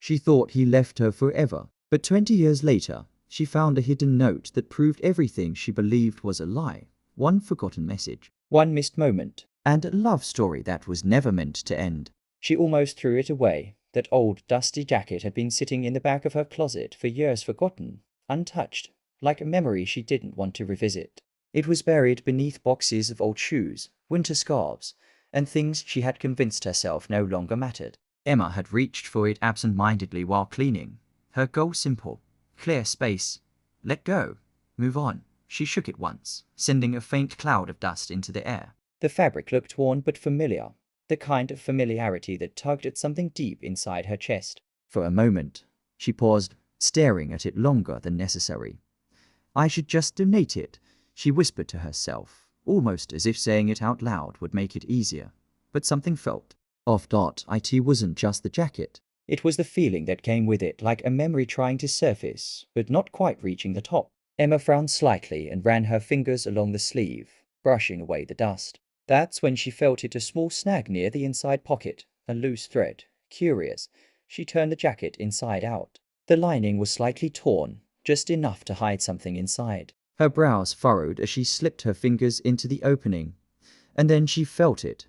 She thought he left her forever, but 20 years later, she found a hidden note that proved everything she believed was a lie. One forgotten message, one missed moment, and a love story that was never meant to end. She almost threw it away. That old, dusty jacket had been sitting in the back of her closet for years, forgotten, untouched, like a memory she didn't want to revisit. It was buried beneath boxes of old shoes, winter scarves, and things she had convinced herself no longer mattered. Emma had reached for it absent-mindedly while cleaning. Her goal simple: clear space, let go, move on. She shook it once, sending a faint cloud of dust into the air. The fabric looked worn but familiar, the kind of familiarity that tugged at something deep inside her chest. For a moment, she paused, staring at it longer than necessary. I should just donate it, she whispered to herself, almost as if saying it out loud would make it easier. But something felt off. It wasn't just the jacket. It was the feeling that came with it, like a memory trying to surface, but not quite reaching the top. Emma frowned slightly and ran her fingers along the sleeve, brushing away the dust. That's when she felt it, a small snag near the inside pocket, a loose thread. Curious, she turned the jacket inside out. The lining was slightly torn, just enough to hide something inside. Her brows furrowed as she slipped her fingers into the opening, and then she felt it.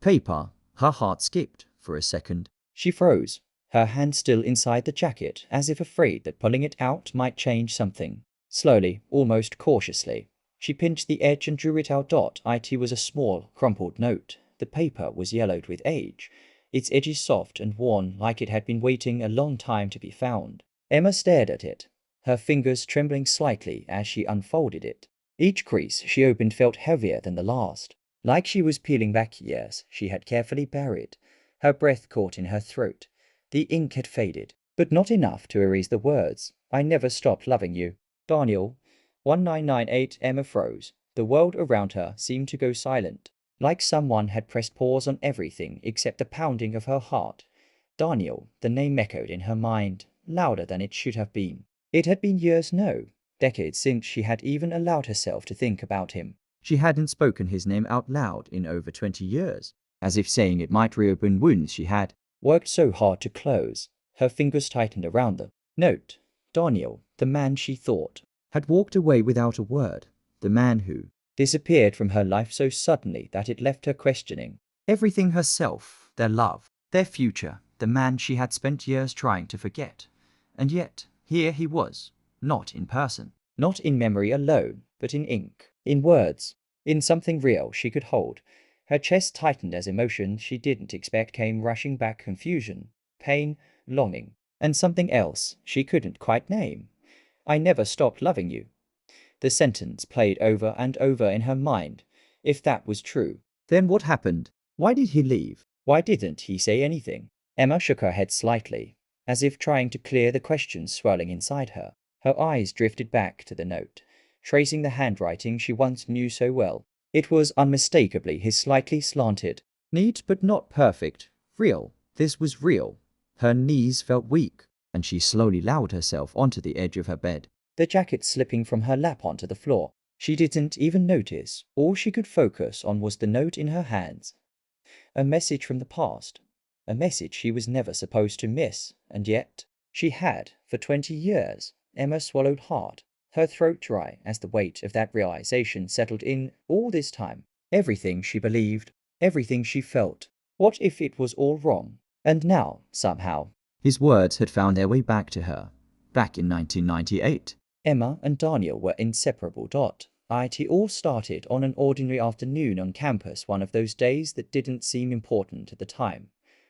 Paper. Her heart skipped for a second. She froze, her hand still inside the jacket, as if afraid that pulling it out might change something. Slowly, almost cautiously, she pinched the edge and drew it out. It was a small, crumpled note. The paper was yellowed with age, its edges soft and worn, like it had been waiting a long time to be found. Emma stared at it, her fingers trembling slightly as she unfolded it. Each crease she opened felt heavier than the last, like she was peeling back years she had carefully buried. Her breath caught in her throat. The ink had faded, but not enough to erase the words. I never stopped loving you. Daniel. 1998. Emma froze. The world around her seemed to go silent, like someone had pressed pause on everything except the pounding of her heart. Daniel, the name echoed in her mind, louder than it should have been. It had been years, no, decades since she had even allowed herself to think about him. She hadn't spoken his name out loud in over 20 years, as if saying it might reopen wounds she had worked so hard to close. Her fingers tightened around the note. Daniel, the man she thought had walked away without a word, the man who disappeared from her life so suddenly that it left her questioning everything: herself, their love, their future, the man she had spent years trying to forget. And yet, here he was, not in person, not in memory alone, but in ink, in words, in something real she could hold. Her chest tightened as emotion she didn't expect came rushing back: confusion, pain, longing, and something else she couldn't quite name. I never stopped loving you. The sentence played over and over in her mind. If that was true, then what happened? Why did he leave? Why didn't he say anything? Emma shook her head slightly, as if trying to clear the questions swirling inside her. Her eyes drifted back to the note, tracing the handwriting she once knew so well. It was unmistakably his, slightly slanted, neat but not perfect, real. This was real. Her knees felt weak, and she slowly lowered herself onto the edge of her bed, the jacket slipping from her lap onto the floor. She didn't even notice. All she could focus on was the note in her hands. A message from the past. A message she was never supposed to miss, and yet she had for 20 years. Emma swallowed hard, her throat dry as the weight of that realization settled in. All this time, everything she believed, everything she felt. What if it was all wrong? And now, somehow, his words had found their way back to her. Back in 1998. Emma and Daniel were inseparable. It all started on an ordinary afternoon on campus, one of those days that didn't seem important at the time,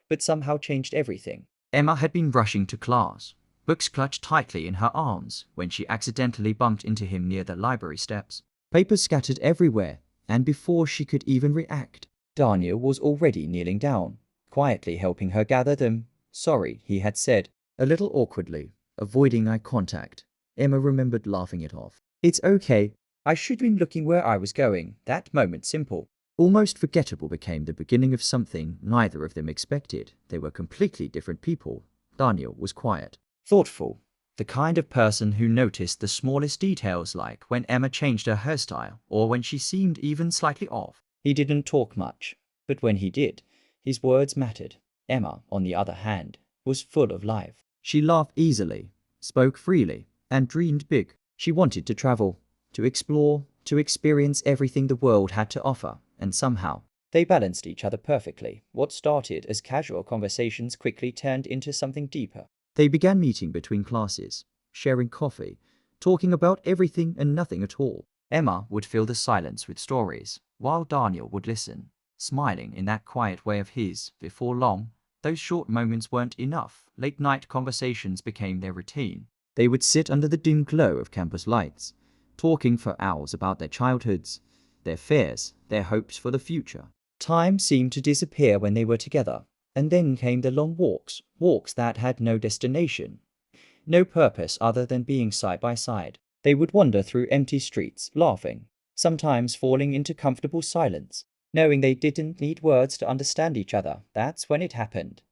but somehow changed everything. Emma had been rushing to class, books clutched tightly in her arms, when she accidentally bumped into him near the library steps. Papers scattered everywhere, and before she could even react, Daniel was already kneeling down, quietly helping her gather them. Sorry, he had said, a little awkwardly, avoiding eye contact. Emma remembered laughing it off. It's okay. I should have been looking where I was going. That moment, simple, almost forgettable, became the beginning of something neither of them expected. They were completely different people. Daniel was quiet, thoughtful, the kind of person who noticed the smallest details, like when Emma changed her hairstyle or when she seemed even slightly off. He didn't talk much, but when he did, his words mattered. Emma, on the other hand, was full of life. She laughed easily, spoke freely, and dreamed big. She wanted to travel, to explore, to experience everything the world had to offer, and somehow they balanced each other perfectly. What started as casual conversations quickly turned into something deeper. They began meeting between classes, sharing coffee, talking about everything and nothing at all. Emma would fill the silence with stories, while Daniel would listen, smiling in that quiet way of his. Before long, those short moments weren't enough. Late-night conversations became their routine. They would sit under the dim glow of campus lights, talking for hours about their childhoods, their fears, their hopes for the future. Time seemed to disappear when they were together, and then came the long walks that had no destination, no purpose other than being side by side. They would wander through empty streets, laughing, sometimes falling into comfortable silence, knowing they didn't need words to understand each other. That's when it happened.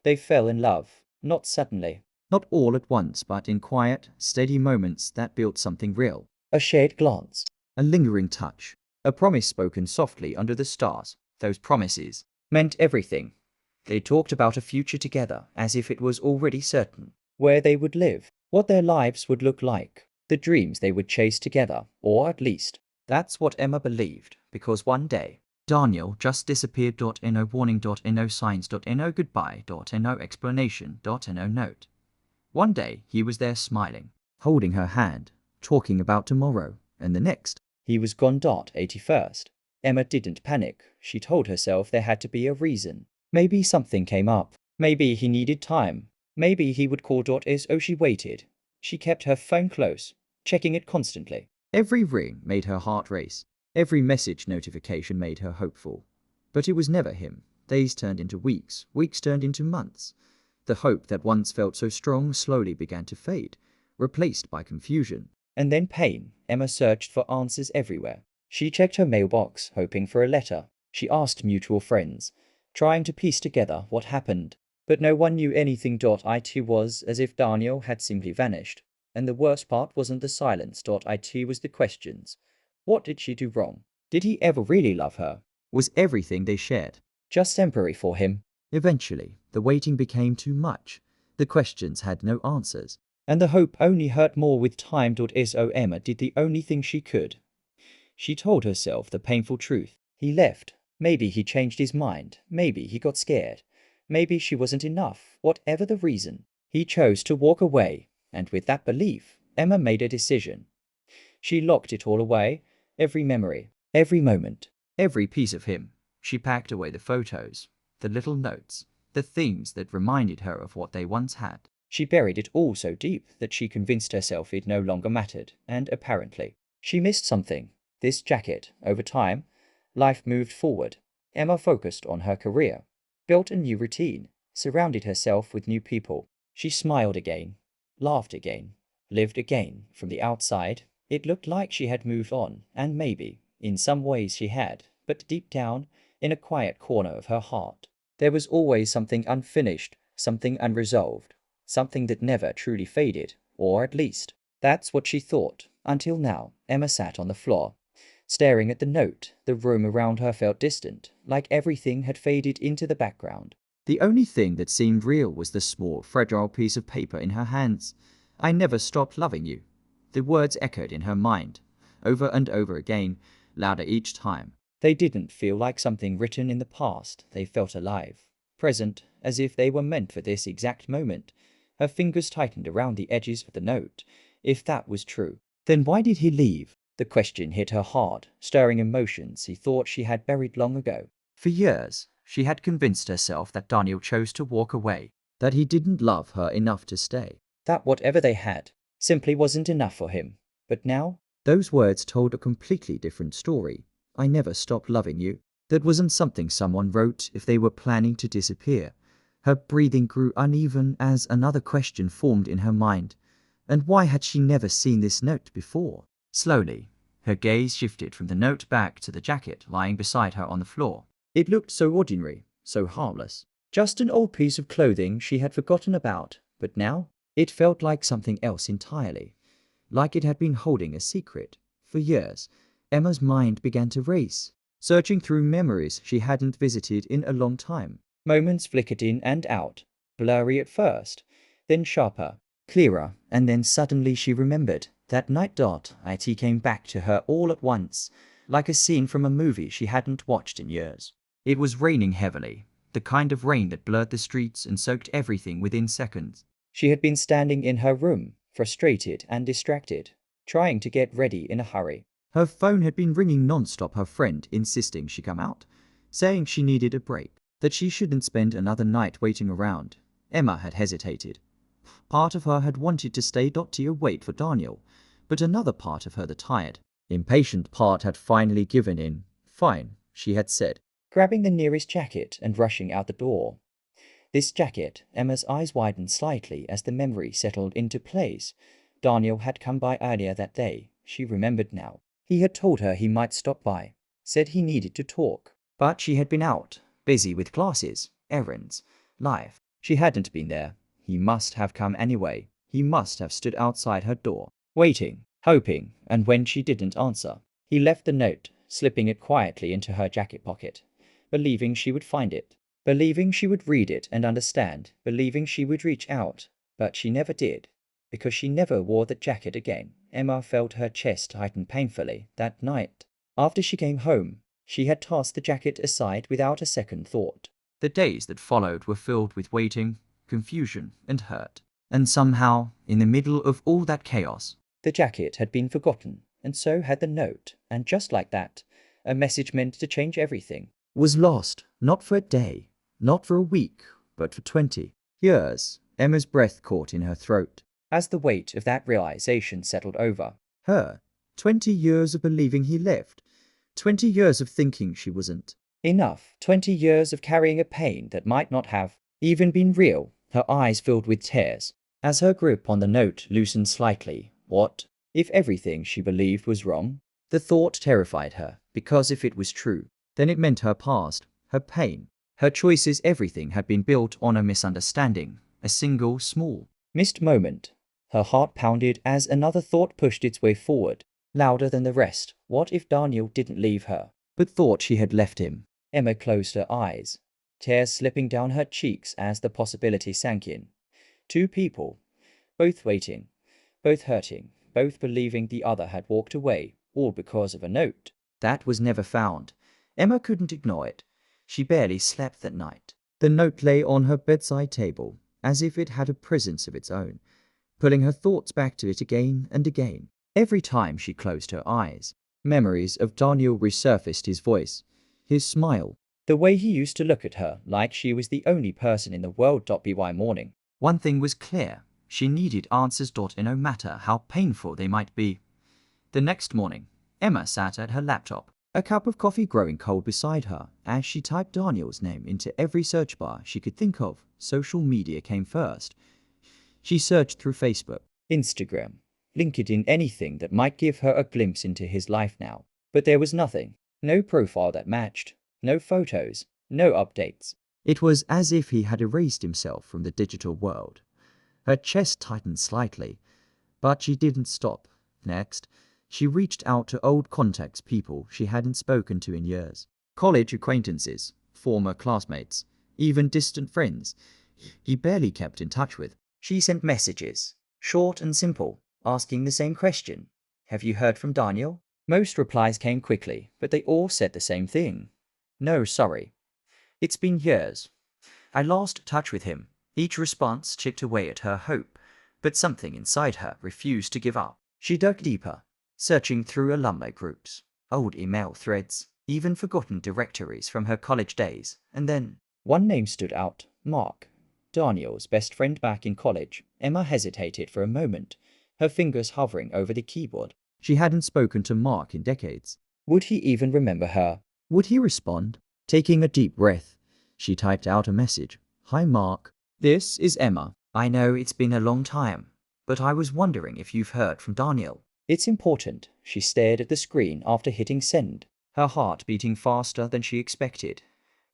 They fell in love, not suddenly, not all at once, but in quiet, steady moments that built something real. A shared glance, a lingering touch, a promise spoken softly under the stars. Those promises meant everything. They talked about a future together as if it was already certain. Where they would live, what their lives would look like, the dreams they would chase together, or at least, that's what Emma believed, because one day, Daniel just disappeared. No warning. No signs. No goodbye. No explanation. No note. One day, he was there smiling, holding her hand, talking about tomorrow, and the next, he was gone. 81st. Emma didn't panic. She told herself there had to be a reason. Maybe something came up. Maybe he needed time. Maybe he would call. So she waited. She kept her phone close, checking it constantly. Every ring made her heart race. Every message notification made her hopeful. But it was never him. Days turned into weeks. Weeks turned into months. The hope that once felt so strong slowly began to fade, replaced by confusion. And then pain. Emma searched for answers everywhere. She checked her mailbox, hoping for a letter. She asked mutual friends, trying to piece together what happened. But no one knew anything. It was as if Daniel had simply vanished. And the worst part wasn't the silence. It was the questions. What did she do wrong? Did he ever really love her? Was everything they shared just temporary for him? Eventually, the waiting became too much. The questions had no answers, and the hope only hurt more with time. So Emma did the only thing she could. She told herself the painful truth. He left. Maybe he changed his mind. Maybe he got scared. Maybe she wasn't enough. Whatever the reason, he chose to walk away. And with that belief, Emma made a decision. She locked it all away, every memory, every moment, every piece of him. She packed away the photos, the little notes, the things that reminded her of what they once had. She buried it all so deep that she convinced herself it no longer mattered, and apparently, she missed something. This jacket. Over time, life moved forward. Emma focused on her career, built a new routine, surrounded herself with new people. She smiled again, laughed again, lived again. From the outside, it looked like she had moved on, and maybe, in some ways she had, but deep down, in a quiet corner of her heart, there was always something unfinished, something unresolved, something that never truly faded, or at least, that's what she thought. Until now, Emma sat on the floor, staring at the note. The room around her felt distant, like everything had faded into the background. The only thing that seemed real was the small, fragile piece of paper in her hands. I never stopped loving you. The words echoed in her mind, over and over again, louder each time. They didn't feel like something written in the past. They felt alive, present, as if they were meant for this exact moment. Her fingers tightened around the edges of the note. If that was true, then why did he leave? The question hit her hard, stirring emotions she thought she had buried long ago. For years, she had convinced herself that Daniel chose to walk away, that he didn't love her enough to stay, that whatever they had simply wasn't enough for him. But now, those words told a completely different story. I never stopped loving you. That wasn't something someone wrote if they were planning to disappear. Her breathing grew uneven as another question formed in her mind. And why had she never seen this note before? Slowly, her gaze shifted from the note back to the jacket lying beside her on the floor. It looked so ordinary, so harmless. Just an old piece of clothing she had forgotten about. But now, it felt like something else entirely. Like it had been holding a secret. For years, Emma's mind began to race, searching through memories she hadn't visited in a long time. Moments flickered in and out, blurry at first, then sharper, clearer, and then suddenly she remembered. That night. It came back to her all at once, like a scene from a movie she hadn't watched in years. It was raining heavily, the kind of rain that blurred the streets and soaked everything within seconds. She had been standing in her room, frustrated and distracted, trying to get ready in a hurry. Her phone had been ringing non-stop, her friend insisting she come out, saying she needed a break, that she shouldn't spend another night waiting around. Emma had hesitated. Part of her had wanted to stay to wait for Daniel, but another part of her, the tired, impatient part, had finally given in. Fine, she had said, grabbing the nearest jacket and rushing out the door. This jacket, Emma's eyes widened slightly as the memory settled into place. Daniel had come by earlier that day, she remembered now. He had told her he might stop by, said he needed to talk. But she had been out, busy with classes, errands, life. She hadn't been there. He must have come anyway. He must have stood outside her door, waiting, hoping, and when she didn't answer, he left the note, slipping it quietly into her jacket pocket, believing she would find it, believing she would read it and understand, believing she would reach out. But she never did, because she never wore the jacket again. Emma felt her chest tighten painfully that night. After she came home, she had tossed the jacket aside without a second thought. The days that followed were filled with waiting, confusion, and hurt. And somehow, in the middle of all that chaos, the jacket had been forgotten, and so had the note, and just like that, a message meant to change everything was lost, not for a day, not for a week, but for 20 years. Emma's breath caught in her throat as the weight of that realization settled over her. 20 years of believing he left, 20 years of thinking she wasn't enough, 20 years of carrying a pain that might not have even been real. Her eyes filled with tears as her grip on the note loosened slightly. What if everything she believed was wrong? The thought terrified her, because if it was true, then it meant her past, her pain, her choices, everything had been built on a misunderstanding, a single small, missed moment. Her heart pounded as another thought pushed its way forward, louder than the rest. What if Daniel didn't leave her, but thought she had left him? Emma closed her eyes, tears slipping down her cheeks as the possibility sank in. Two people, both waiting, both hurting, both believing the other had walked away, all because of a note that was never found. Emma couldn't ignore it. She barely slept that night. The note lay on her bedside table, as if it had a presence of its own, pulling her thoughts back to it again and again. Every time she closed her eyes, memories of Daniel resurfaced, his voice, his smile, the way he used to look at her like she was the only person in the world. By morning, one thing was clear. She needed answers. No matter how painful they might be. The next morning, Emma sat at her laptop, a cup of coffee growing cold beside her, as she typed Daniel's name into every search bar she could think of. Social media came first. She searched through Facebook, Instagram, LinkedIn, anything that might give her a glimpse into his life now. But there was nothing. No profile that matched. No photos. No updates. It was as if he had erased himself from the digital world. Her chest tightened slightly, but she didn't stop. Next, she reached out to old contacts, people she hadn't spoken to in years. College acquaintances, former classmates, even distant friends he barely kept in touch with. She sent messages, short and simple, asking the same question. Have you heard from Daniel? Most replies came quickly, but they all said the same thing. No, sorry. It's been years. I lost touch with him. Each response chipped away at her hope, but something inside her refused to give up. She dug deeper, searching through alumni groups, old email threads, even forgotten directories from her college days, and then one name stood out: Mark, Daniel's best friend back in college. Emma hesitated for a moment, her fingers hovering over the keyboard. She hadn't spoken to Mark in decades. Would he even remember her? Would he respond? Taking a deep breath, she typed out a message. Hi Mark. This is Emma. I know it's been a long time, but I was wondering if you've heard from Daniel. It's important. She stared at the screen after hitting send, her heart beating faster than she expected.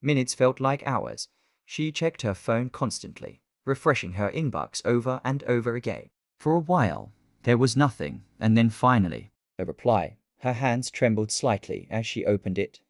Minutes felt like hours. She checked her phone constantly, refreshing her inbox over and over again. For a while, there was nothing, and then finally, a reply. Her hands trembled slightly as she opened it.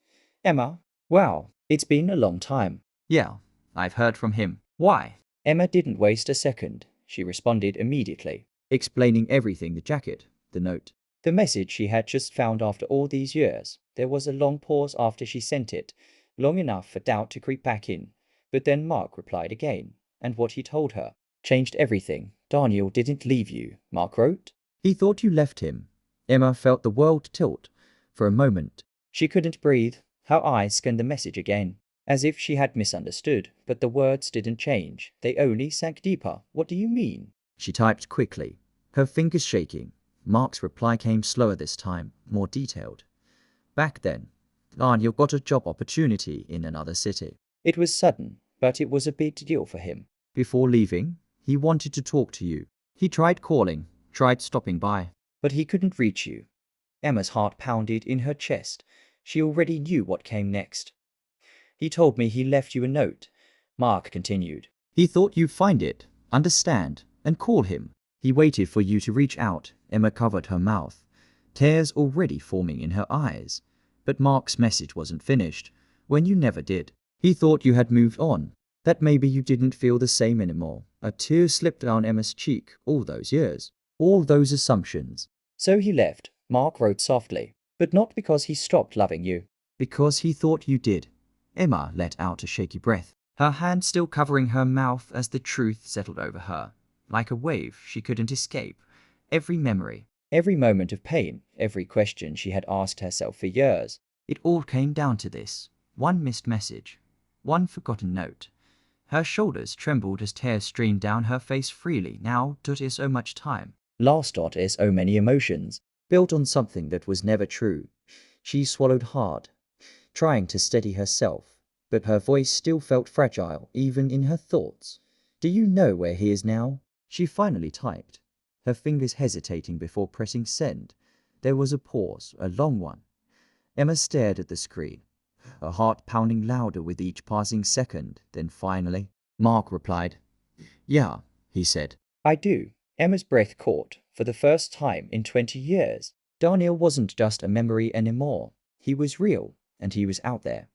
Emma, wow, it's been a long time. Yeah, I've heard from him. Why? Emma didn't waste a second. She responded immediately, explaining everything: the jacket, the note, the message she had just found after all these years. There was a long pause after she sent it, long enough for doubt to creep back in. But then Mark replied again, and what he told her changed everything. Daniel didn't leave you, Mark wrote. He thought you left him. Emma felt the world tilt. For a moment, she couldn't breathe. Her eyes scanned the message again, as if she had misunderstood, but the words didn't change. They only sank deeper. What do you mean? She typed quickly, her fingers shaking. Mark's reply came slower this time, more detailed. Back then, Daniel got a job opportunity in another city. It was sudden, but it was a big deal for him. Before leaving, he wanted to talk to you. He tried calling, tried stopping by, but he couldn't reach you. Emma's heart pounded in her chest. She already knew what came next. He told me he left you a note, Mark continued. He thought you'd find it, understand, and call him. He waited for you to reach out. Emma covered her mouth, tears already forming in her eyes. But Mark's message wasn't finished. When you never did. He thought you had moved on, that maybe you didn't feel the same anymore. A tear slipped down Emma's cheek. All those years, all those assumptions. So he left, Mark wrote softly, but not because he stopped loving you. Because he thought you did. Emma let out a shaky breath, her hand still covering her mouth as the truth settled over her. Like a wave she couldn't escape. Every memory, every moment of pain, every question she had asked herself for years. It all came down to this. One missed message. One forgotten note. Her shoulders trembled as tears streamed down her face freely. Now is so much time. Last is so many emotions, built on something that was never true. She swallowed hard, trying to steady herself, but her voice still felt fragile, even in her thoughts. Do you know where he is now? She finally typed, her fingers hesitating before pressing send. There was a pause, a long one. Emma stared at the screen, her heart pounding louder with each passing second. Then finally, Mark replied. Yeah, he said. I do. Emma's breath caught. For the first time in 20 years, Daniel wasn't just a memory anymore. He was real, and he was out there.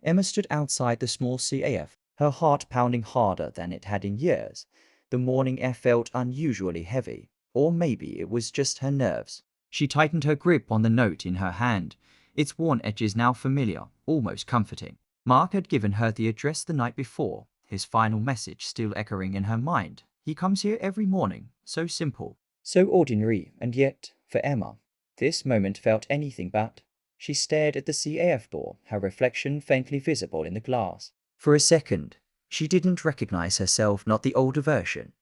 Emma stood outside the small CAF, her heart pounding harder than it had in years. The morning air felt unusually heavy, or maybe it was just her nerves. She tightened her grip on the note in her hand, its worn edges now familiar, almost comforting. Mark had given her the address the night before, his final message still echoing in her mind. He comes here every morning, so simple, so ordinary, and yet, for Emma, this moment felt anything but. She stared at the CAF door, her reflection faintly visible in the glass. For a second, she didn't recognize herself, not the older version,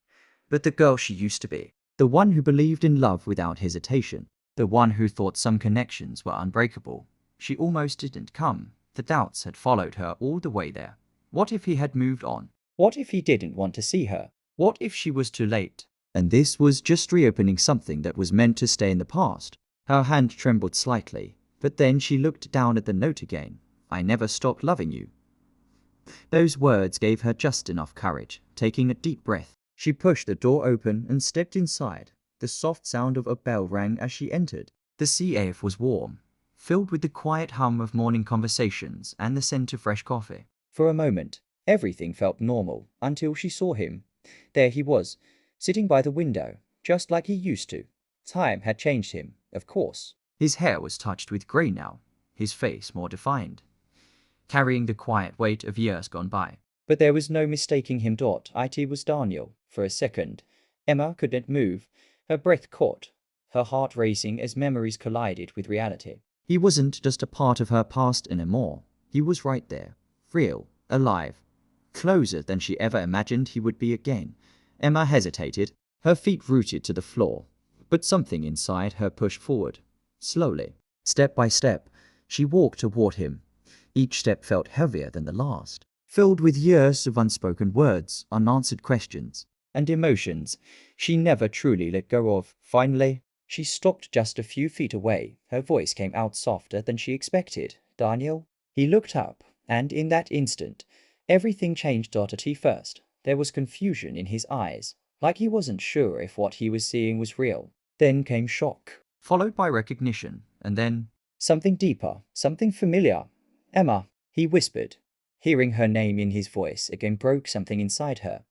but the girl she used to be. The one who believed in love without hesitation. The one who thought some connections were unbreakable. She almost didn't come. The doubts had followed her all the way there. What if he had moved on? What if he didn't want to see her? What if she was too late? And this was just reopening something that was meant to stay in the past. Her hand trembled slightly, but then she looked down at the note again. I never stopped loving you. Those words gave her just enough courage. Taking a deep breath, she pushed the door open and stepped inside. The soft sound of a bell rang as she entered. The CAF was warm, filled with the quiet hum of morning conversations and the scent of fresh coffee. For a moment, everything felt normal until she saw him. There he was, sitting by the window, just like he used to. Time had changed him, of course. His hair was touched with grey now, his face more defined, carrying the quiet weight of years gone by. But there was no mistaking him. It was Daniel. For a second, Emma couldn't move, her breath caught, her heart racing as memories collided with reality. He wasn't just a part of her past anymore. He was right there, real, alive, closer than she ever imagined he would be again. Emma hesitated, her feet rooted to the floor, but something inside her pushed forward. Slowly, step by step, she walked toward him. Each step felt heavier than the last, filled with years of unspoken words, unanswered questions, and emotions she never truly let go of. Finally, she stopped just a few feet away. Her voice came out softer than she expected. Daniel? He looked up, and in that instant, everything changed. At first, there was confusion in his eyes, like he wasn't sure if what he was seeing was real. Then came shock, followed by recognition, and then something deeper, something familiar. Emma, he whispered. Hearing her name in his voice again broke something inside her.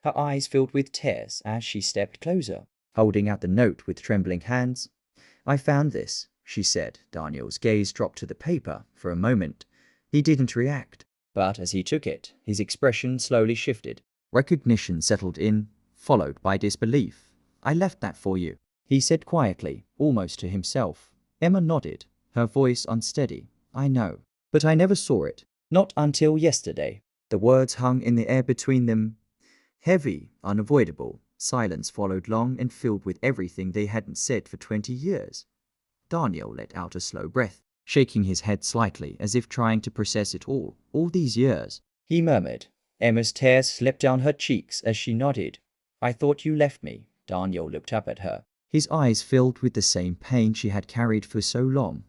her eyes filled with tears as she stepped closer, holding out the note with trembling hands. "I found this," she said. Daniel's gaze dropped to the paper. For a moment, he didn't react. But as he took it, his expression slowly shifted. Recognition settled in, followed by disbelief. "I left that for you," he said quietly, almost to himself. Emma nodded, her voice unsteady. "I know. But I never saw it. Not until yesterday." The words hung in the air between them. Heavy, unavoidable. Silence followed, long and filled with everything they hadn't said for 20 years. Daniel let out a slow breath, shaking his head slightly as if trying to process it all these years. He murmured. Emma's tears slipped down her cheeks as she nodded. "I thought you left me." Daniel looked up at her, his eyes filled with the same pain she had carried for so long.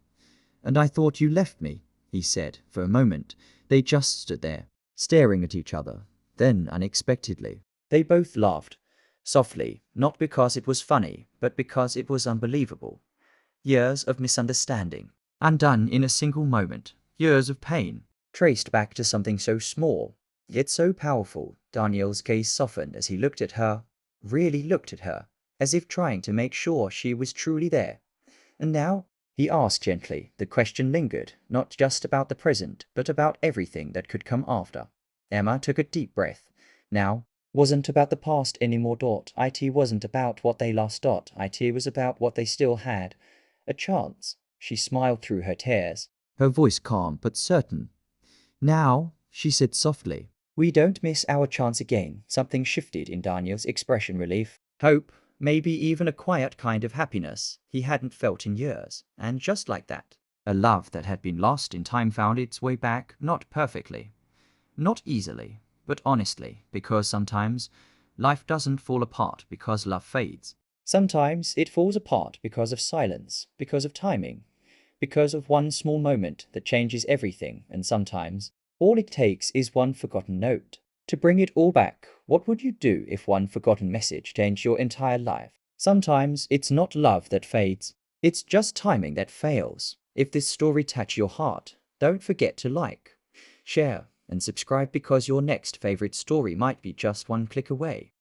"And I thought you left me," he said. For a moment, they just stood there, staring at each other. Then, unexpectedly, they both laughed, softly, not because it was funny, but because it was unbelievable. Years of misunderstanding, undone in a single moment. Years of pain, traced back to something so small, yet so powerful. Daniel's gaze softened as he looked at her, really looked at her, as if trying to make sure she was truly there. "And now?" he asked gently. The question lingered, not just about the present, but about everything that could come after. Emma took a deep breath. Now wasn't about the past anymore. It wasn't about what they lost. It was about what they still had. A chance. She smiled through her tears, her voice calm but certain. "Now," she said softly, "we don't miss our chance again." Something shifted in Daniel's expression. Relief, hope, maybe even a quiet kind of happiness he hadn't felt in years. And just like that, a love that had been lost in time found its way back, not perfectly, not easily, but honestly, because sometimes life doesn't fall apart because love fades. Sometimes it falls apart because of silence, because of timing, because of one small moment that changes everything. And sometimes all it takes is one forgotten note to bring it all back. What would you do if one forgotten message changed your entire life? Sometimes it's not love that fades, it's just timing that fails. If this story touched your heart, don't forget to like, share, and subscribe, because your next favorite story might be just one click away.